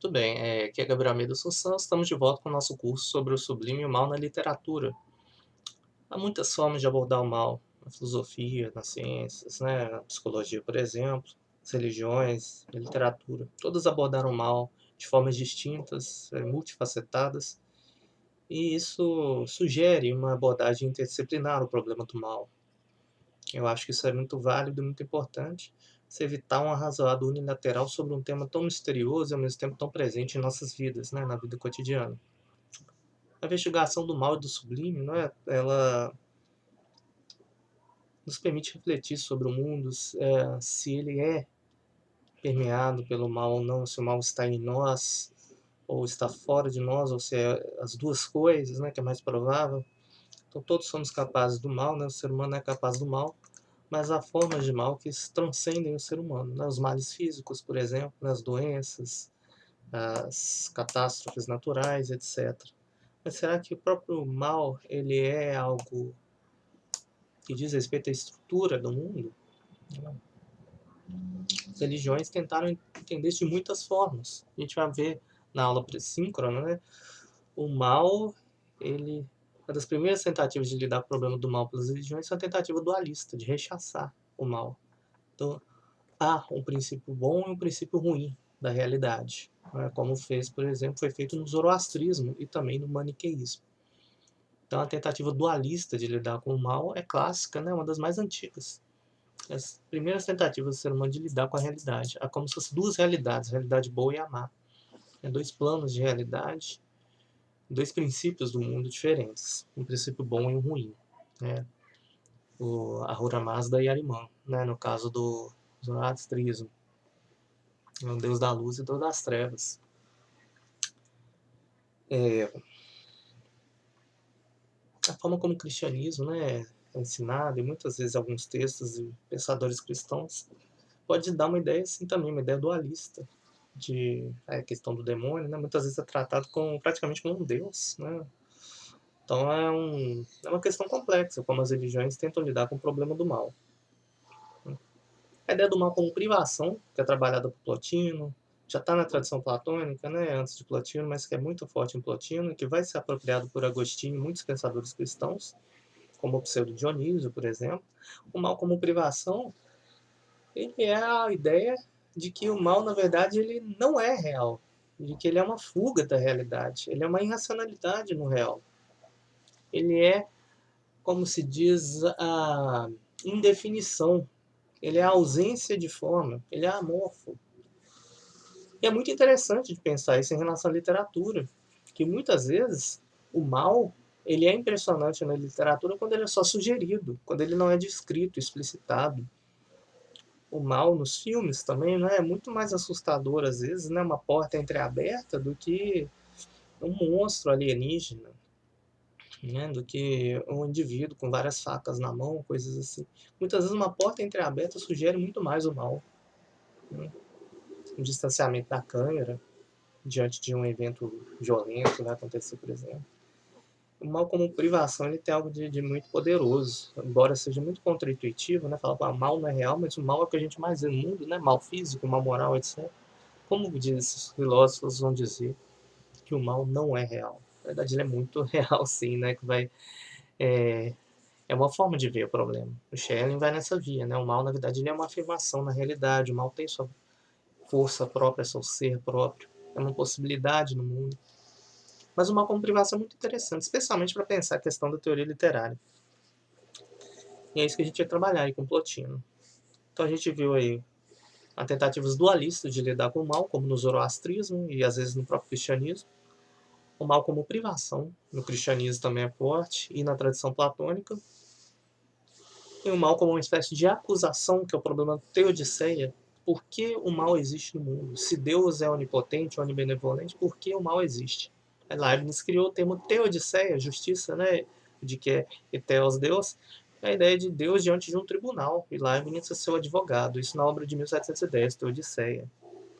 Tudo bem, aqui é Gabriel Almeida Assunção, estamos de volta com o nosso curso sobre o sublime e o mal na literatura. Há muitas formas de abordar o mal, na filosofia, nas ciências, né, na psicologia, por exemplo, nas religiões, na literatura. Todas abordaram o mal de formas distintas, multifacetadas, e isso sugere uma abordagem interdisciplinar ao problema do mal. Eu acho que isso é muito válido e muito importante, se evitar um arrazoado unilateral sobre um tema tão misterioso e ao mesmo tempo tão presente em nossas vidas, né, na vida cotidiana. A investigação do mal e do sublime, não é? Ela nos permite refletir sobre o mundo, se ele é permeado pelo mal ou não, se o mal está em nós ou está fora de nós, ou se é as duas coisas, né, que é mais provável. Então todos somos capazes do mal, né? O ser humano é capaz do mal, mas há formas de mal que transcendem o ser humano, né? Os males físicos, por exemplo, né? As doenças, as catástrofes naturais, etc. Mas será que o próprio mal ele é algo que diz respeito à estrutura do mundo? As religiões tentaram entender isso de muitas formas. A gente vai ver na aula síncrona, né? O mal, ele uma das primeiras tentativas de lidar com o problema do mal pelas religiões foi a tentativa dualista, de rechaçar o mal. Então, há um princípio bom e um princípio ruim da realidade, né? Como fez, por exemplo, foi feito no zoroastrismo e também no maniqueísmo. Então, a tentativa dualista de lidar com o mal é clássica, né? Uma das mais antigas. As primeiras tentativas do ser humano de lidar com a realidade. Há como se fossem duas realidades, a realidade boa e a má. Dois planos de realidade, dois princípios do mundo diferentes. Um princípio bom e um ruim. Né? O Ahura Mazda e Ahriman, né? No caso do Zoroastrismo. O Deus da luz e Deus das trevas. É, a forma como o cristianismo, né, é ensinado, e muitas vezes alguns textos e pensadores cristãos, pode dar uma ideia assim também, uma ideia dualista de a questão do demônio, né? Muitas vezes é tratado como praticamente como um deus, né? Então é uma questão complexa como as religiões tentam lidar com o problema do mal. A ideia do mal como privação, que é trabalhada por Plotino, já está na tradição platônica, né, antes de Plotino, mas que é muito forte em Plotino, e que vai ser apropriado por Agostinho e muitos pensadores cristãos, como o Pseudo Dionísio, por exemplo. O mal como privação, ele é a ideia de que o mal, na verdade, ele não é real, de que ele é uma fuga da realidade, ele é uma irracionalidade no real. Ele é, como se diz, a indefinição, ele é a ausência de forma, ele é amorfo. E é muito interessante de pensar isso em relação à literatura, que muitas vezes o mal ele é impressionante na literatura quando ele é só sugerido, quando ele não é descrito, explicitado. O mal nos filmes também, né, é muito mais assustador às vezes, né, uma porta entreaberta do que um monstro alienígena, né, do que um indivíduo com várias facas na mão, coisas assim. Muitas vezes uma porta entreaberta sugere muito mais o mal, né? O distanciamento da câmera diante de um evento violento que vai acontecer, por exemplo. O mal como privação ele tem algo de muito poderoso, embora seja muito contraintuitivo, né? Falar que o mal não é real, mas o mal é o que a gente mais vê no mundo, né? Mal físico, mal moral, etc. Como diz, os filósofos vão dizer que o mal não é real. Na verdade, ele é muito real, sim, né? Que vai, é, é uma forma de ver o problema. O Schelling vai nessa via, né? O mal, na verdade, ele é uma afirmação na realidade. O mal tem sua força própria, seu ser próprio. É uma possibilidade no mundo. Mas o mal como privação é muito interessante, especialmente para pensar a questão da teoria literária. E é isso que a gente vai trabalhar aí com Plotino. Então a gente viu aí a tentativas dualistas de lidar com o mal, como no zoroastrismo e às vezes no próprio cristianismo. O mal como privação, no cristianismo também é forte, e na tradição platônica. E o mal como uma espécie de acusação, que é o problema da teodiceia. Por que o mal existe no mundo? Se Deus é onipotente, onibenevolente, por que o mal existe? A Leibniz criou o termo teodiceia, justiça, né? De que é eteos Deus, é a ideia de Deus diante de um tribunal. E Leibniz é seu advogado. Isso na obra de 1710, Teodiceia.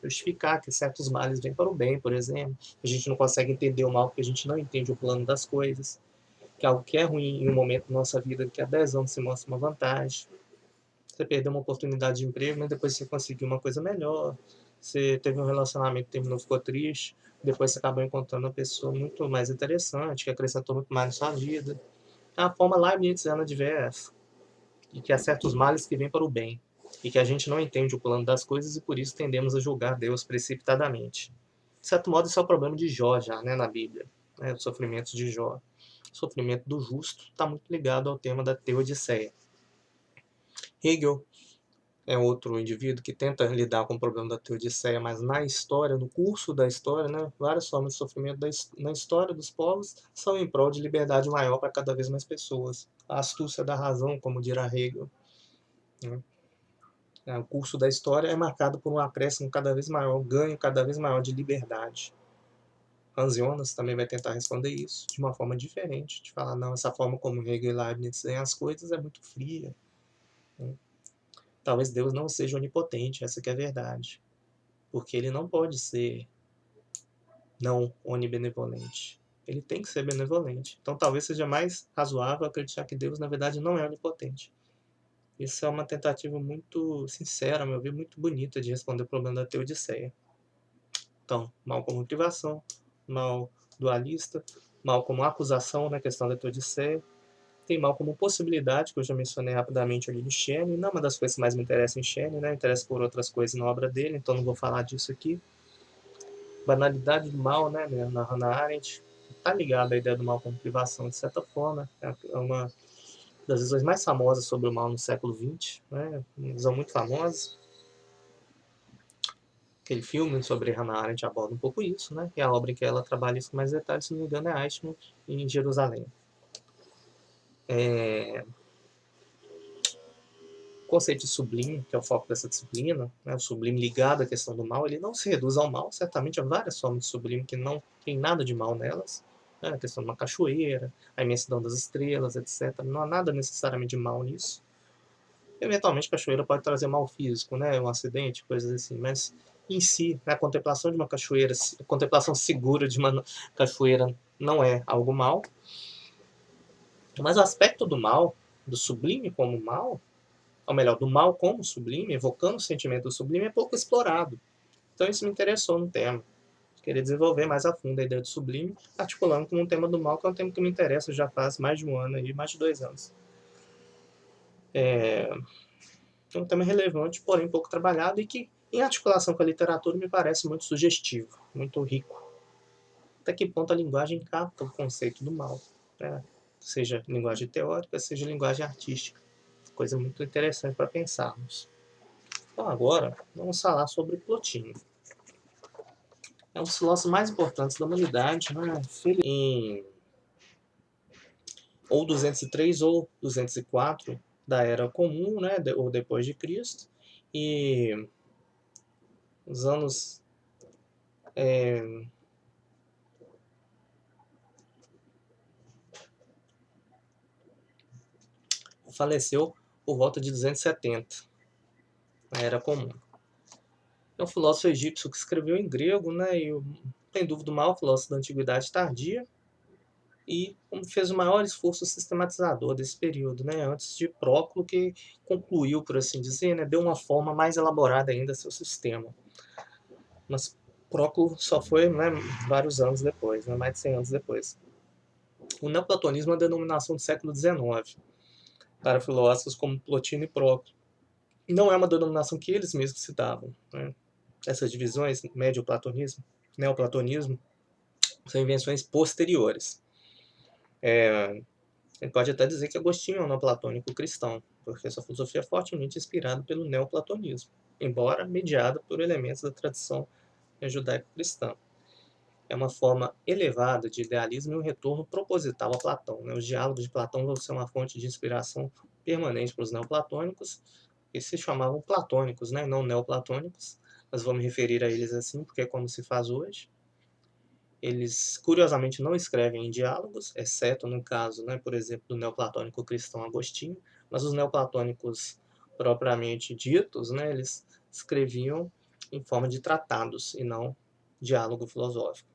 Justificar que certos males vêm para o bem, por exemplo. A gente não consegue entender o mal porque a gente não entende o plano das coisas. Que algo que é ruim em um momento da nossa vida, que há 10 anos se mostra uma vantagem. Você perdeu uma oportunidade de emprego, mas depois você conseguiu uma coisa melhor. Você teve um relacionamento que terminou, ficou triste, depois você acabou encontrando uma pessoa muito mais interessante, que acrescentou muito mais na sua vida. É a forma leibniziana de ver essa, e que há certos males que vêm para o bem, e que a gente não entende o plano das coisas e por isso tendemos a julgar Deus precipitadamente. De certo modo, esse é o problema de Jó já, né, na Bíblia, né, os sofrimentos de Jó. O sofrimento do justo está muito ligado ao tema da Teodiceia. Hegel é outro indivíduo que tenta lidar com o problema da Teodiceia, mas na história, no curso da história, né, várias formas de sofrimento na história dos povos são em prol de liberdade maior para cada vez mais pessoas. A astúcia da razão, como dirá Hegel. Né? O curso da história é marcado por um acréscimo cada vez maior, um ganho cada vez maior de liberdade. Hans Jonas também vai tentar responder isso de uma forma diferente, de falar, não, essa forma como Hegel e Leibniz veem as coisas é muito fria. Né? Talvez Deus não seja onipotente, essa que é a verdade. Porque ele não pode ser não onibenevolente. Ele tem que ser benevolente. Então talvez seja mais razoável acreditar que Deus, na verdade, não é onipotente. Isso é uma tentativa muito sincera, a meu ver, muito bonita de responder o problema da teodiceia. Então, mal como motivação, mal dualista, mal como acusação na questão da teodiceia, tem mal como possibilidade, que eu já mencionei rapidamente ali do Scheney, não é uma das coisas que mais me interessa em Scheney, né? Me interessa por outras coisas na obra dele, então não vou falar disso aqui. Banalidade do mal, né, na Hannah Arendt, está ligada à ideia do mal como privação, de certa forma. É uma das visões mais famosas sobre o mal no século XX, né? Uma visão muito famosa. Aquele filme sobre Hannah Arendt aborda um pouco isso, né? Que é a obra em que ela trabalha isso com mais detalhes, se não me engano, é Eichmann, em Jerusalém. O conceito de sublime, que é o foco dessa disciplina, né, o sublime ligado à questão do mal, ele não se reduz ao mal, certamente há várias formas de sublime que não tem nada de mal nelas, né, a questão de uma cachoeira, a imensidão das estrelas, etc. Não há nada necessariamente de mal nisso. Eventualmente, a cachoeira pode trazer mal físico, né, um acidente, coisas assim, mas em si, né, a contemplação de uma cachoeira, a contemplação segura de uma cachoeira não é algo mal, mas o aspecto do mal, do sublime como mal, ou melhor, do mal como sublime, evocando o sentimento do sublime, é pouco explorado. Então isso me interessou no tema. Queria desenvolver mais a fundo a ideia do sublime, articulando com um tema do mal, que é um tema que me interessa já faz mais de um ano, aí, mais de 2 anos. É um tema relevante, porém pouco trabalhado, e que, em articulação com a literatura, me parece muito sugestivo, muito rico. Até que ponto a linguagem capta o conceito do mal, né? Seja linguagem teórica, seja linguagem artística. Coisa muito interessante para pensarmos. Então agora, vamos falar sobre Plotino. É um dos filósofos mais importantes da humanidade, né? Em ou 203 ou 204 da Era Comum, né? Ou depois de Cristo. E os anos... faleceu por volta de 270, na Era Comum. É um filósofo egípcio que escreveu em grego, né? E, sem dúvida, o maior filósofo da Antiguidade Tardia, e fez o maior esforço sistematizador desse período, né, antes de Próclo, que concluiu, por assim dizer, né, deu uma forma mais elaborada ainda a seu sistema. Mas Próclo só foi, né, vários anos depois, né, mais de 100 anos depois. O neoplatonismo é uma denominação do século XIX para filósofos como Plotino e Próclo. Não é uma denominação que eles mesmos citavam. Né? Essas divisões, médio-platonismo, neoplatonismo, são invenções posteriores. A gente pode até dizer que Agostinho é um neoplatônico cristão, porque sua filosofia é fortemente inspirada pelo neoplatonismo, embora mediada por elementos da tradição judaico-cristã. É uma forma elevada de idealismo e um retorno proposital a Platão. Os diálogos de Platão vão ser uma fonte de inspiração permanente para os neoplatônicos, que se chamavam platônicos, né? Não neoplatônicos, mas vou me referir a eles assim, porque é como se faz hoje. Eles, curiosamente, não escrevem em diálogos, exceto no caso, né, por exemplo, do neoplatônico cristão Agostinho, mas os neoplatônicos propriamente ditos, né, eles escreviam em forma de tratados e não diálogo filosófico.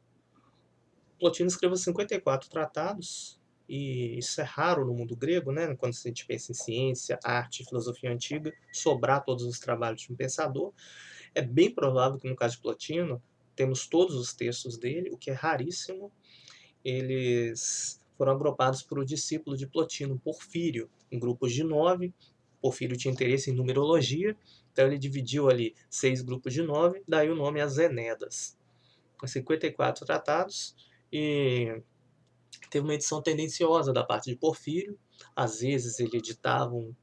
Plotino escreveu 54 tratados, e isso é raro no mundo grego, né, quando a gente pensa em ciência, arte, filosofia antiga, sobrar todos os trabalhos de um pensador. É bem provável que no caso de Plotino, temos todos os textos dele, o que é raríssimo. Eles foram agrupados por o discípulo de Plotino, Porfírio, em grupos de 9. Porfírio tinha interesse em numerologia, então ele dividiu ali 6 grupos de 9, daí o nome As Enedas. 54 tratados, e teve uma edição tendenciosa da parte de Porfírio. Às vezes ele editava um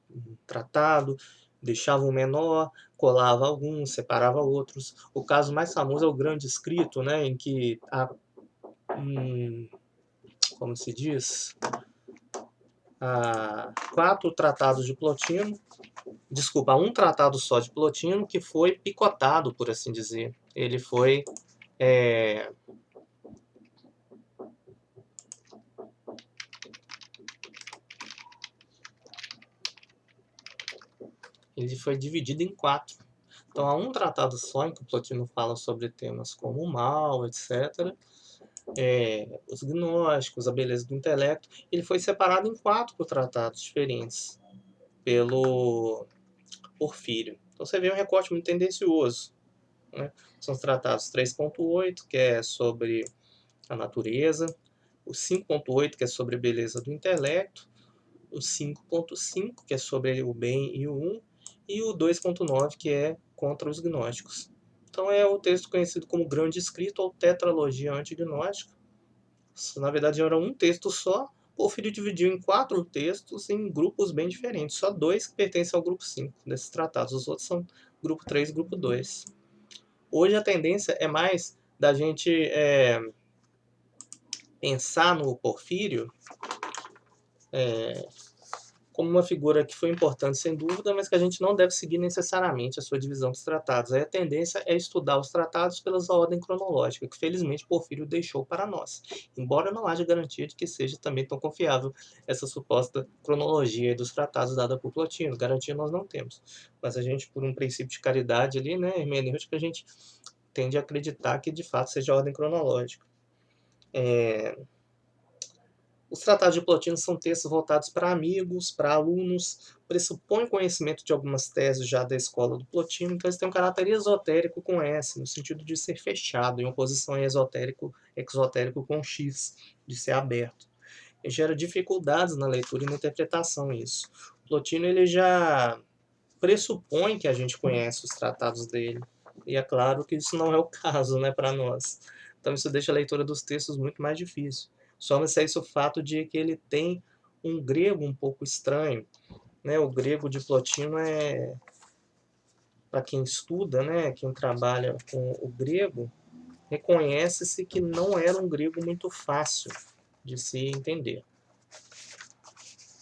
tratado, deixava um menor, colava alguns, separava outros. O caso mais famoso é o Grande Escrito, né, em que há, como se diz, há 4 tratados de Plotino, desculpa, um tratado só de Plotino que foi picotado, por assim dizer. Ele foi ele foi dividido em 4. Então há um tratado só em que o Plotino fala sobre temas como o mal, etc., os gnósticos, a beleza do intelecto. Ele foi separado em 4 tratados diferentes pelo Porfírio. Então você vê um recorte muito tendencioso, né? São os tratados 3.8, que é sobre a natureza, o 5.8, que é sobre a beleza do intelecto, o 5.5, que é sobre o bem e o 1, e o 2.9, que é contra os gnósticos. Então é o texto conhecido como Grande Escrito ou Tetralogia Antignóstica. Na verdade era um texto só. Porfírio dividiu em 4 textos em grupos bem diferentes. Só 2 que pertencem ao grupo 5 desses tratados. Os outros são grupo 3 e grupo 2. Hoje a tendência é mais da gente pensar no Porfírio como uma figura que foi importante, sem dúvida, mas que a gente não deve seguir necessariamente a sua divisão dos tratados. Aí a tendência é estudar os tratados pela ordem cronológica, que felizmente Porfírio deixou para nós, embora não haja garantia de que seja também tão confiável essa suposta cronologia dos tratados dada por Plotino. Garantia nós não temos, mas a gente, por um princípio de caridade ali, né, hermenêutica, a gente tende a acreditar que de fato seja a ordem cronológica. Os tratados de Plotino são textos voltados para amigos, para alunos, pressupõem conhecimento de algumas teses já da escola do Plotino, então eles têm um caráter esotérico com S, no sentido de ser fechado, em oposição a esotérico, exotérico com X, de ser aberto. E gera dificuldades na leitura e na interpretação isso. Plotino ele já pressupõe que a gente conhece os tratados dele, e é claro que isso não é o caso, né, para nós. Então isso deixa a leitura dos textos muito mais difícil. Soma-se a isso o fato de que ele tem um grego um pouco estranho, né? O grego de Plotino para quem estuda, né, quem trabalha com o grego, reconhece-se que não era um grego muito fácil de se entender.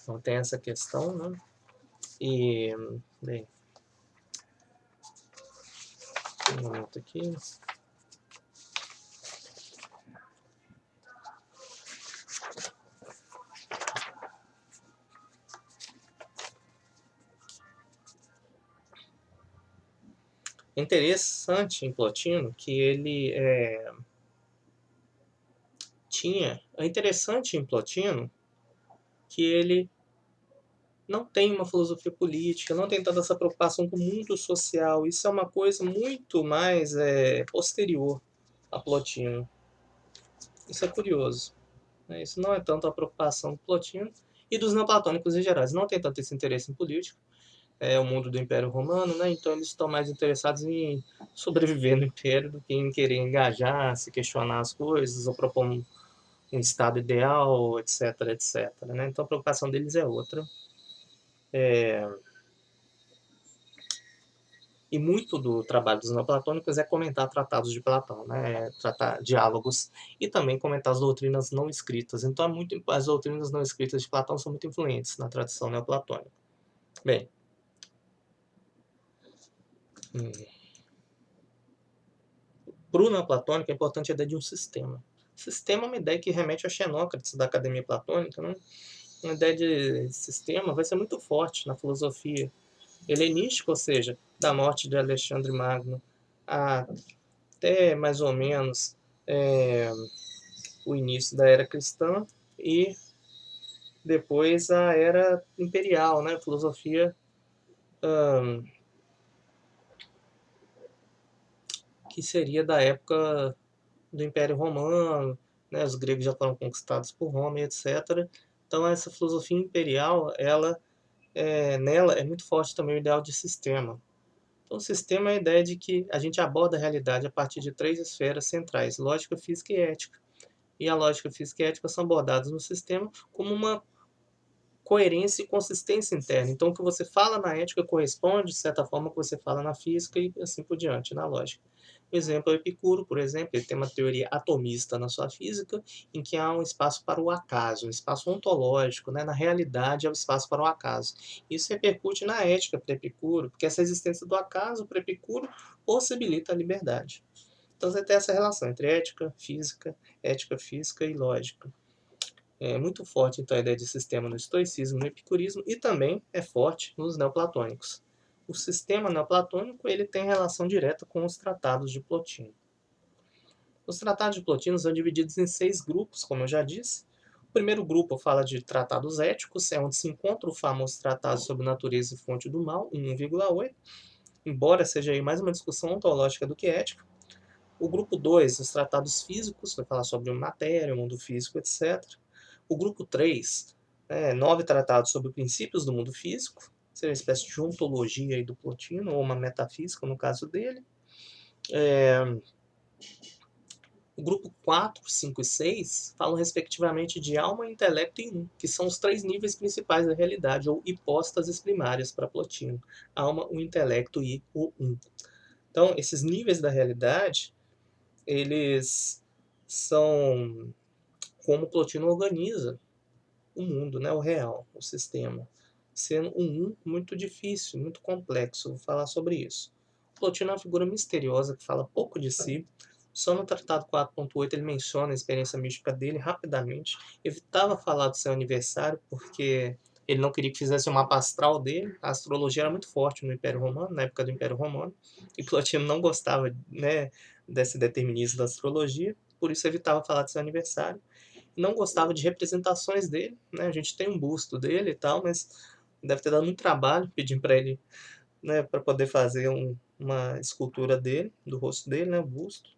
Então tem essa questão, né? E, bem, um momento aqui. É interessante em Plotino que ele é interessante em Plotino que ele não tem uma filosofia política, não tem tanta essa preocupação com o mundo social. Isso é uma coisa muito mais posterior a Plotino. Isso é curioso, né? Isso não é tanto a preocupação do Plotino e dos neoplatônicos em geral. Eles não têm tanto esse interesse em política. É o mundo do Império Romano, né? Então eles estão mais interessados em sobreviver no Império do que em querer engajar, se questionar as coisas ou propor um estado ideal, etc, etc. Né? Então a preocupação deles é outra. E muito do trabalho dos neoplatônicos é comentar tratados de Platão, né? Tratar diálogos e também comentar as doutrinas não escritas. Então as doutrinas não escritas de Platão são muito influentes na tradição neoplatônica. Bem, para o neoplatônico é importante a ideia de um sistema. Sistema é uma ideia que remete a Xenócrates da Academia Platônica, né? Uma ideia de sistema vai ser muito forte na filosofia helenística, ou seja, da morte de Alexandre Magno até mais ou menos o início da era cristã e depois a era imperial, né? Filosofia que seria da época do Império Romano, né, os gregos já foram conquistados por Roma e etc. Então essa filosofia imperial, nela é muito forte também o ideal de sistema. Então o sistema é a ideia de que a gente aborda a realidade a partir de 3 esferas centrais: lógica, física e ética. E a lógica, física e ética são abordadas no sistema como uma coerência e consistência interna. Então, o que você fala na ética corresponde, de certa forma, ao que você fala na física e assim por diante, na lógica. Um exemplo é o Epicuro, por exemplo, ele tem uma teoria atomista na sua física, em que há um espaço para o acaso, um espaço ontológico, né? Na realidade, há um espaço para o acaso. Isso repercute na ética para Epicuro, porque essa existência do acaso para Epicuro possibilita a liberdade. Então, você tem essa relação entre ética, física e lógica. É muito forte, então, a ideia de sistema no estoicismo, no epicurismo, e também é forte nos neoplatônicos. O sistema neoplatônico ele tem relação direta com os tratados de Plotino. Os tratados de Plotino são divididos em 6 grupos, como eu já disse. O primeiro grupo fala de tratados éticos, é onde se encontra o famoso tratado sobre natureza e fonte do mal, 1,8, embora seja aí mais uma discussão ontológica do que ética. O grupo 2, os tratados físicos, vai falar sobre matéria, o mundo físico, etc. O grupo 3, 9 tratados sobre princípios do mundo físico, seria uma espécie de ontologia aí do Plotino, ou uma metafísica no caso dele. O grupo 4, 5 e 6 falam respectivamente de alma, intelecto e um, que são os 3 níveis principais da realidade, ou hipóstases primárias para Plotino. Alma, o intelecto e o um. Então, esses níveis da realidade, eles são como Plotino organiza o mundo, né, o real, o sistema, sendo um muito difícil, muito complexo. Vou falar sobre isso. Plotino é uma figura misteriosa que fala pouco de si. Só no Tratado 4.8 ele menciona a experiência mística dele rapidamente. Evitava falar do seu aniversário porque ele não queria que fizesse o mapa astral dele. A astrologia era muito forte no Império Romano, na época do Império Romano, e Plotino não gostava, né, desse determinismo da astrologia, por isso evitava falar do seu aniversário. Não gostava de representações dele, né? A gente tem um busto dele e tal, mas deve ter dado muito trabalho pedindo para ele, né, para poder fazer uma escultura dele, do rosto dele, né, o busto.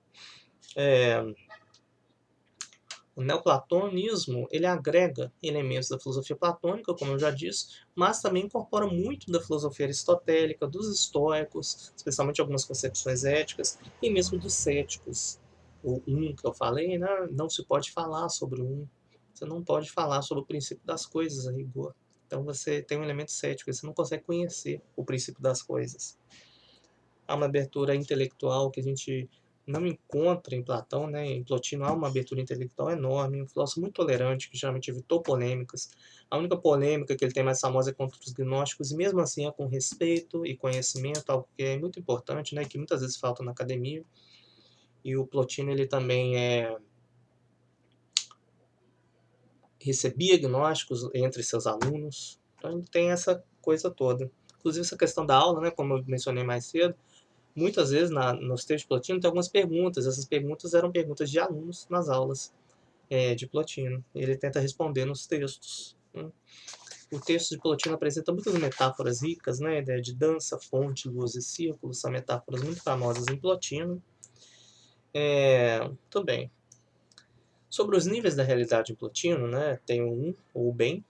O neoplatonismo, ele agrega elementos da filosofia platônica, como eu já disse, mas também incorpora muito da filosofia aristotélica, dos estoicos, especialmente algumas concepções éticas, e mesmo dos céticos. O um que eu falei, né, não se pode falar sobre o um. Você não pode falar sobre o princípio das coisas, a rigor. Então você tem um elemento cético, você não consegue conhecer o princípio das coisas. Há uma abertura intelectual que a gente não encontra em Platão, né? Em Plotino há uma abertura intelectual enorme, um filósofo muito tolerante, que geralmente evitou polêmicas. A única polêmica que ele tem mais famosa é contra os gnósticos, e mesmo assim é com respeito e conhecimento, algo que é muito importante, né? Que muitas vezes falta na academia. E o Plotino, ele também recebia gnósticos entre seus alunos. Então ele tem essa coisa toda. Inclusive essa questão da aula, né? Como eu mencionei mais cedo, muitas vezes nos textos de Plotino tem algumas perguntas. Essas perguntas eram perguntas de alunos nas aulas de Plotino. Ele tenta responder nos textos. O texto de Plotino apresenta muitas metáforas ricas, né? A ideia de dança, fonte, luz e círculo são metáforas muito famosas em Plotino. Muito bem. Sobre os níveis da realidade em Plotino, né? Tem o um, ou o bem.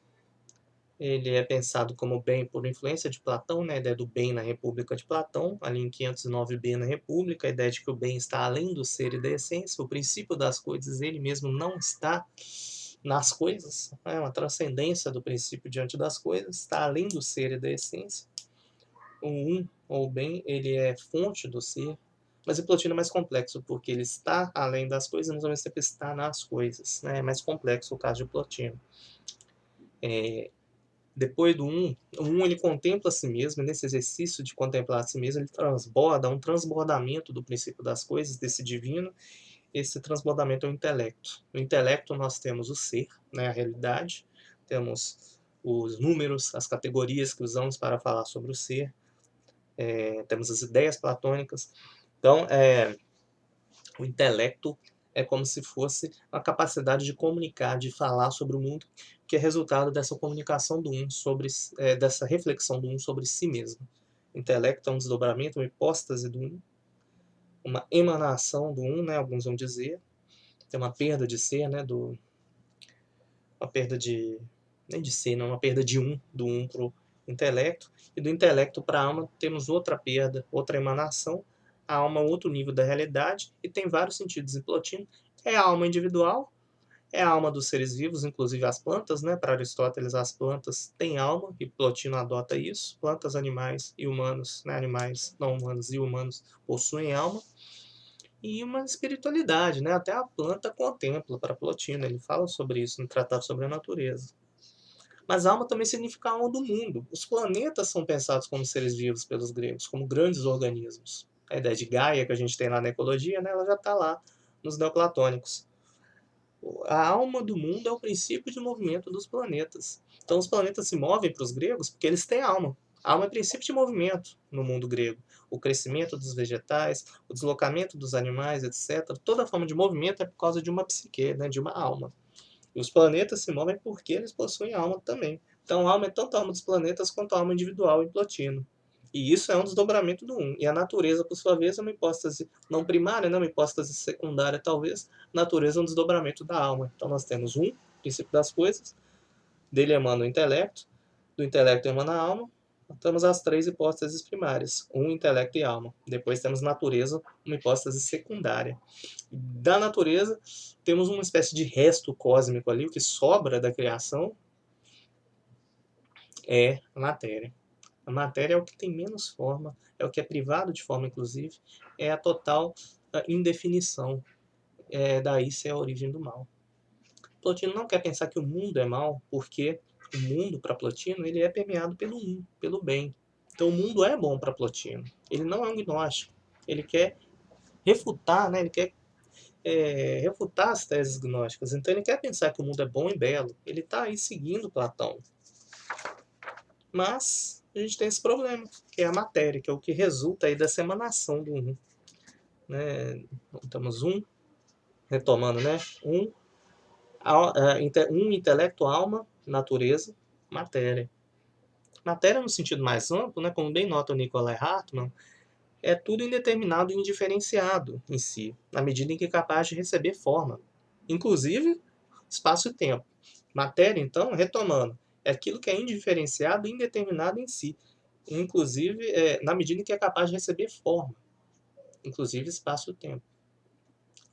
Ele é pensado como bem por influência de Platão, né? A ideia do bem na República de Platão, ali em 509b na República, a ideia de que o bem está além do ser e da essência, o princípio das coisas, ele mesmo não está nas coisas, é uma transcendência do princípio diante das coisas, está além do ser e da essência. O um, ou o bem, ele é fonte do ser, mas o Plotino é mais complexo, porque ele está além das coisas, mas ao mesmo tempo está nas coisas, né? É mais complexo o caso de Plotino. Depois do o um ele contempla a si mesmo, e nesse exercício de contemplar a si mesmo, ele transborda, um transbordamento do princípio das coisas, desse divino. Esse transbordamento é o intelecto. No intelecto nós temos o ser, né, a realidade, temos os números, as categorias que usamos para falar sobre o ser, temos as ideias platônicas. Então, o intelecto é como se fosse a capacidade de comunicar, de falar sobre o mundo, que é resultado dessa comunicação do um sobre, dessa reflexão do um sobre si mesmo. O intelecto é um desdobramento, uma hipóstase do um. uma emanação do um, né, alguns vão dizer, tem uma perda de ser, né, uma perda de, nem de ser, não, uma perda de um, do um para o intelecto, e do intelecto para a alma temos outra perda, outra emanação, a alma é outro nível da realidade, e tem vários sentidos em Plotino, é a alma individual, é a alma dos seres vivos, inclusive as plantas, né? Para Aristóteles, as plantas têm alma, e Plotino adota isso. Plantas, animais e humanos, né? Animais não humanos e humanos possuem alma. E uma espiritualidade, né? Até a planta contempla para Plotino, ele fala sobre isso no Tratado sobre a Natureza. Mas alma também significa a alma do mundo. Os planetas são pensados como seres vivos pelos gregos, como grandes organismos. A ideia de Gaia que a gente tem lá na ecologia, né? Ela já está lá nos neoplatônicos. A alma do mundo é o princípio de movimento dos planetas. Então os planetas se movem para os gregos porque eles têm alma. A alma é princípio de movimento no mundo grego. O crescimento dos vegetais, o deslocamento dos animais, etc. Toda forma de movimento é por causa de uma psique, né, de uma alma. E os planetas se movem porque eles possuem alma também. Então a alma é tanto a alma dos planetas quanto a alma individual em Plotino. E isso é um desdobramento do um. E a natureza, por sua vez, é uma hipóstase não primária, né? Uma hipóstase secundária, talvez. Natureza é um desdobramento da alma. Então nós temos um, princípio das coisas, dele emana o intelecto, do intelecto emana a alma. Temos as três hipóstases primárias, um, intelecto e alma. Depois temos natureza, uma hipóstase secundária. Da natureza, temos uma espécie de resto cósmico ali, o que sobra da criação é a matéria. A matéria é o que tem menos forma, é o que é privado de forma, inclusive, é a total indefinição. Daí ser a origem do mal. Plotino não quer pensar que o mundo é mal, porque o mundo, para Plotino, ele é permeado pelo um, pelo bem. Então o mundo é bom para Plotino. Ele não é um gnóstico. Ele quer refutar, né? Ele quer refutar as teses gnósticas. Então ele quer pensar que o mundo é bom e belo. Ele está aí seguindo Platão. Mas a gente tem esse problema, que é a matéria, que é o que resulta aí dessa emanação do um. Né? Temos um, retomando, né? Um intelecto, alma, natureza, matéria. Matéria no sentido mais amplo, né? Como bem nota o Nicolai Hartmann, é tudo indeterminado e indiferenciado em si, na medida em que é capaz de receber forma, inclusive espaço e tempo. Matéria, então, retomando, é aquilo que é indiferenciado e indeterminado em si, inclusive na medida em que é capaz de receber forma, inclusive espaço e tempo.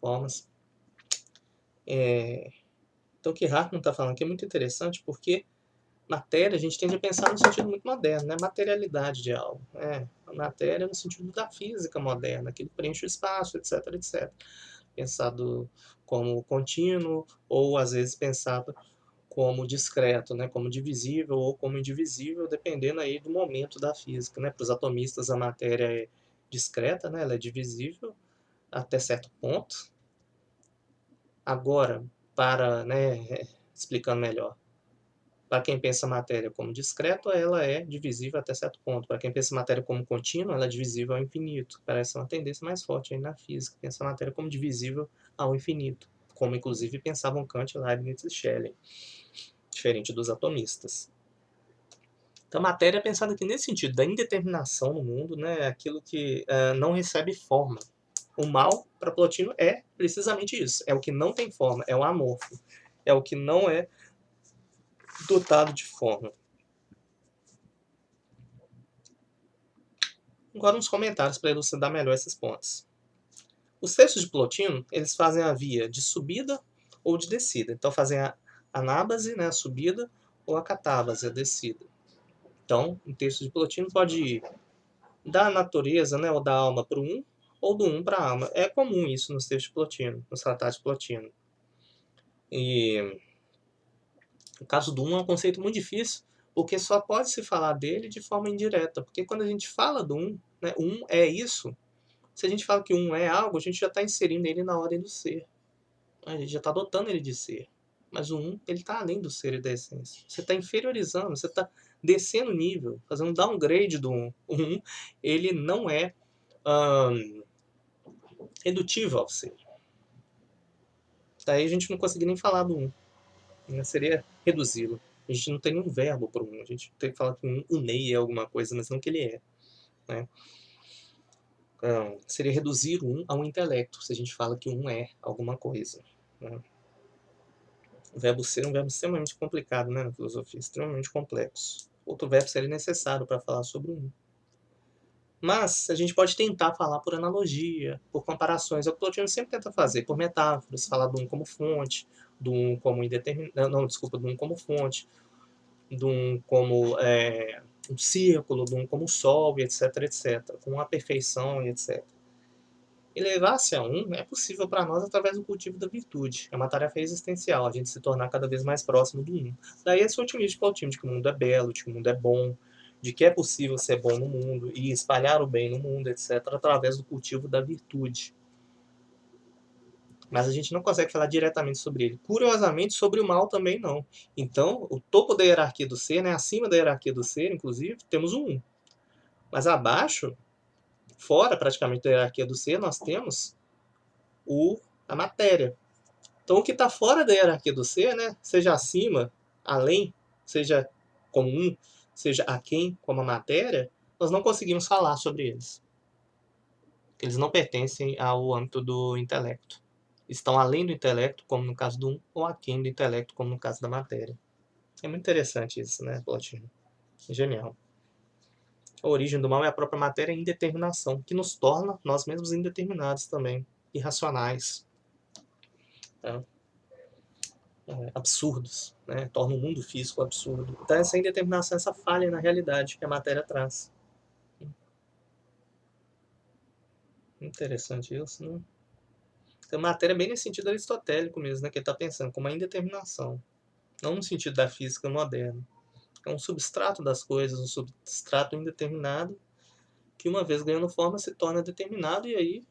Formas. Então, o que Hartmann está falando aqui é muito interessante, porque matéria a gente tende a pensar no sentido muito moderno, né? Materialidade de algo. A matéria no sentido da física moderna, que preenche o espaço, etc, etc. Pensado como contínuo, ou às vezes pensado como discreto, né? Como divisível ou como indivisível, dependendo aí do momento da física, né? Para os atomistas a matéria é discreta, né? Ela é divisível até certo ponto. Agora, explicando melhor, para quem pensa a matéria como discreta, ela é divisível até certo ponto. Para quem pensa a matéria como contínua, ela é divisível ao infinito. Parece uma tendência mais forte aí na física, pensar a matéria como divisível ao infinito, como inclusive pensavam Kant, Leibniz e Schelling, diferente dos atomistas. Então, a matéria é pensada aqui nesse sentido, da indeterminação no mundo, né? Aquilo que não recebe forma. O mal, para Plotino, é precisamente isso. É o que não tem forma, é o amorfo. É o que não é dotado de forma. Agora uns comentários para elucidar melhor esses pontos. Os textos de Plotino, eles fazem a via de subida ou de descida. Então fazem a anábase, né, a subida, ou a catábase, a descida. Então, um texto de Plotino pode ir da natureza, né, ou da alma para o um, ou do um para a alma. É comum isso nos textos de Plotino, nos tratados de Plotino. E o caso do um é um conceito muito difícil, porque só pode se falar dele de forma indireta. Porque quando a gente fala do um, né, um é isso. Se a gente fala que um é algo, a gente já está inserindo ele na ordem do ser. A gente já está dotando ele de ser. Mas o um, ele está além do ser e da essência. Você está inferiorizando, você está descendo o nível, fazendo um downgrade do um. O um, ele não é redutível ao ser. Daí a gente não conseguir nem falar do um. Né? Seria reduzi-lo. A gente não tem nenhum verbo para o um. A gente tem que falar que um unei é alguma coisa, mas não que ele é. Né? seria reduzir o 1 a um intelecto, se a gente fala que o 1 é alguma coisa, né? O verbo ser é um verbo extremamente complicado, né, na filosofia, extremamente complexo. Outro verbo seria necessário para falar sobre o 1. Mas a gente pode tentar falar por analogia, por comparações. É o que Plotino sempre tenta fazer, por metáforas, falar do 1 como fonte, do 1 como indeterminado, não, desculpa, do 1 como fonte, do 1 como um círculo, do 1 como sol, e etc, etc, com a perfeição e etc. E levar-se a 1 é possível para nós através do cultivo da virtude. É uma tarefa existencial, a gente se tornar cada vez mais próximo do 1. Daí esse otimismo de Plotino, de que o mundo é belo, de que o mundo é bom, de que é possível ser bom no mundo e espalhar o bem no mundo, etc., através do cultivo da virtude. Mas a gente não consegue falar diretamente sobre ele. Curiosamente, sobre o mal também não. Então, o topo da hierarquia do ser, né, acima da hierarquia do ser, inclusive, temos o 1. Mas abaixo, fora praticamente da hierarquia do ser, nós temos a matéria. Então, o que está fora da hierarquia do ser, né, seja acima, além, seja como 1, seja aquém, como a matéria, nós não conseguimos falar sobre eles. Eles não pertencem ao âmbito do intelecto. Estão além do intelecto, como no caso do 1, ou aquém do intelecto, como no caso da matéria. É muito interessante isso, né, Plotino? Genial. A origem do mal é a própria matéria em indeterminação, que nos torna nós mesmos indeterminados também, irracionais, né? Absurdos, né? Torna o mundo físico absurdo. Então essa indeterminação, essa falha na realidade que a matéria traz. Interessante isso, né? Então, matéria bem nesse sentido aristotélico mesmo, né? Que ele está pensando, como a indeterminação. Não no sentido da física moderna. É um substrato das coisas, um substrato indeterminado, que uma vez ganhando forma se torna determinado e aí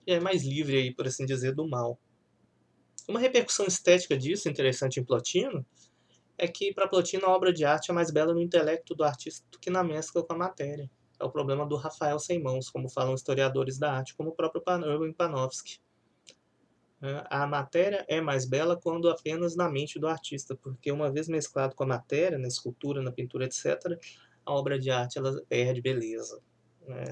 é mais livre, aí, por assim dizer, do mal. Uma repercussão estética disso, interessante em Plotino, é que para Plotino a obra de arte é mais bela no intelecto do artista do que na mescla com a matéria. É o problema do Rafael sem mãos, como falam historiadores da arte, como o próprio Urban Panofsky. A matéria é mais bela quando apenas na mente do artista, porque uma vez mesclado com a matéria, na escultura, na pintura, etc., a obra de arte ela perde beleza, né?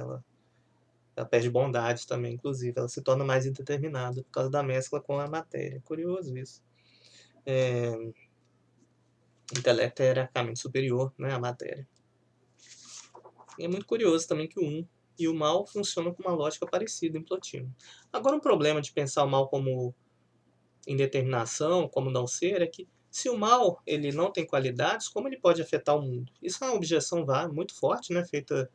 Ela perde bondade também, inclusive. Ela se torna mais indeterminada por causa da mescla com a matéria. Curioso isso. O intelecto é hierarquicamente superior, né, à matéria. E é muito curioso também que o 1 e o mal funcionam com uma lógica parecida em Plotino. Agora, um problema de pensar o mal como indeterminação, como não ser, é que se o mal ele não tem qualidades, como ele pode afetar o mundo? Isso é uma objeção muito forte, né, feita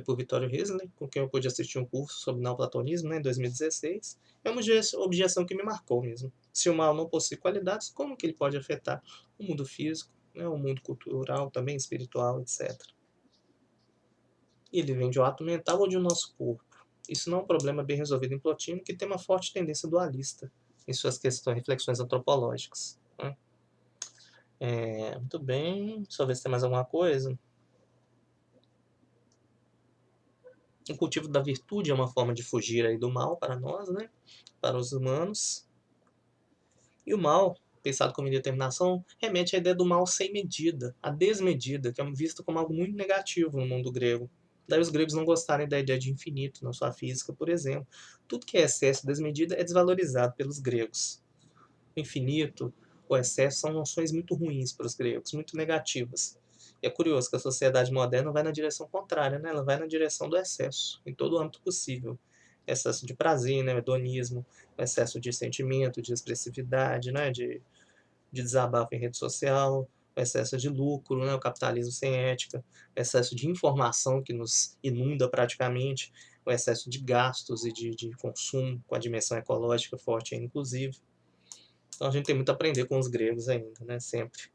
por Vittorio Riesler, com quem eu pude assistir um curso sobre neoplatonismo, né, em 2016. É uma objeção que me marcou mesmo. Se o mal não possui qualidades, como que ele pode afetar o mundo físico, né, o mundo cultural, também espiritual, etc. E ele vem de um ato mental ou de um nosso corpo. Isso não é um problema bem resolvido em Plotino, que tem uma forte tendência dualista em suas questões, reflexões antropológicas, né? Muito bem, deixa eu ver se tem mais alguma coisa. O cultivo da virtude é uma forma de fugir aí do mal para nós, né? Para os humanos. E o mal, pensado como indeterminação, remete à ideia do mal sem medida, a desmedida, que é visto como algo muito negativo no mundo grego. Daí os gregos não gostarem da ideia de infinito na sua física, por exemplo. Tudo que é excesso, desmedida, é desvalorizado pelos gregos. O infinito, o excesso são noções muito ruins para os gregos, muito negativas. E é curioso que a sociedade moderna vai na direção contrária, né? Ela vai na direção do excesso, em todo o âmbito possível. Excesso de prazer, né? Hedonismo, excesso de sentimento, de expressividade, né? De desabafo em rede social, o excesso de lucro, né? O capitalismo sem ética, o excesso de informação que nos inunda praticamente, o excesso de gastos e de consumo com a dimensão ecológica forte, inclusive. Então a gente tem muito a aprender com os gregos ainda, né? Sempre.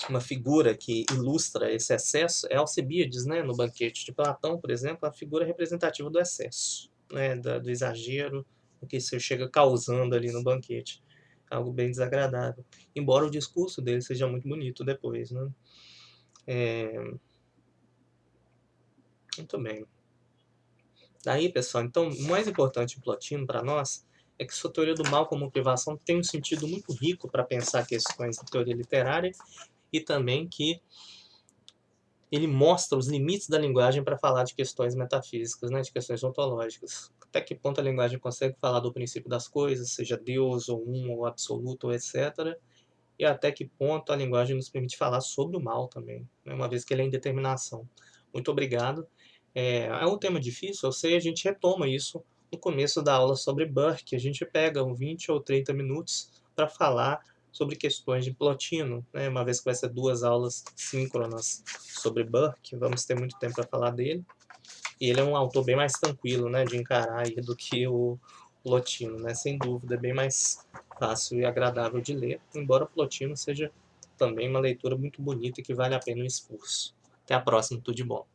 Uma figura que ilustra esse excesso é Alcibíades, né? No Banquete de Platão, por exemplo, a figura representativa do excesso, né? Do exagero, o que você chega causando ali no banquete. Algo bem desagradável. Embora o discurso dele seja muito bonito depois, né? Muito bem. Daí, pessoal, então, o mais importante em Plotino para nós é que sua teoria do mal como privação tem um sentido muito rico para pensar questões de teoria literária e também que ele mostra os limites da linguagem para falar de questões metafísicas, né, de questões ontológicas. Até que ponto a linguagem consegue falar do princípio das coisas, seja Deus, ou um, ou absoluto, ou etc., e até que ponto a linguagem nos permite falar sobre o mal também, né, uma vez que ele é indeterminação. Muito obrigado. É um tema difícil, eu sei, a gente retoma isso no começo da aula sobre Burke, a gente pega 20 ou 30 minutos para falar sobre questões de Plotino, né, uma vez que vai ser 2 aulas síncronas sobre Burke, vamos ter muito tempo para falar dele. E ele é um autor bem mais tranquilo, né, de encarar aí do que o Plotino, né, sem dúvida, é bem mais fácil e agradável de ler, embora Plotino seja também uma leitura muito bonita e que vale a pena o esforço. Até a próxima, tudo de bom.